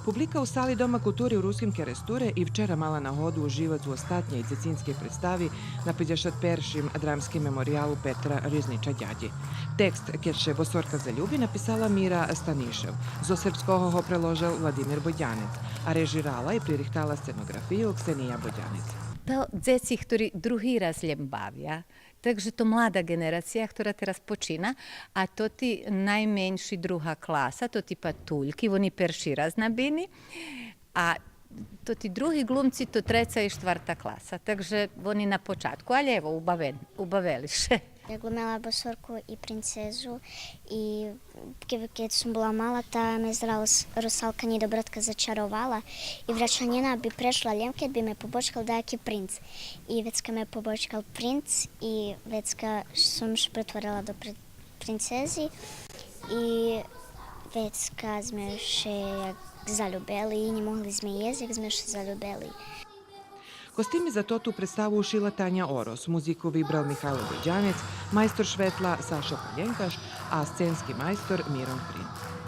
Публика у сали Дома култури у Руским Керестуре и вчера мала нагоду уживати у остатній дзецинській представі на 51-м драмським меморіалу Петра Різнича-дяді. Текст «Keď босорка залюби» написала Міра Станішев. Зо српського го преложив Владимир Бодянець, а режирала і пририхтала сценографію Ксенія Бодянець. To djeci, ktorí druhý raz ljem bavia. Takže to mlada generacija, ktorá teraz počína, a to ti najmenší druhá klasa, to tipa tuljki, oni perší raz nabini, a to ti drugi glumci, to treća i štvrta klasa. Takže oni na počatku, ali evo, ubaveliše. Ja glumela Bosorku i princezu i keď som bola mala, tá me Rusalka Nedobratka začarovala i vraća njena bi prešla ljem, keď bi me pobočkal dajaki princ. I vecka me pobočkal princ i vecka som še pretvorila do princezi i vecka sme še zaljubeli i ne mogli sme jezik, sme še zaljubeli. Kostimi za to tu predstavu ušila Tanja Oros, muziku vibral Mihajlo Bodjanec, majstor švetla Saša Poljenkaš, a scenski majstor Miron Prin.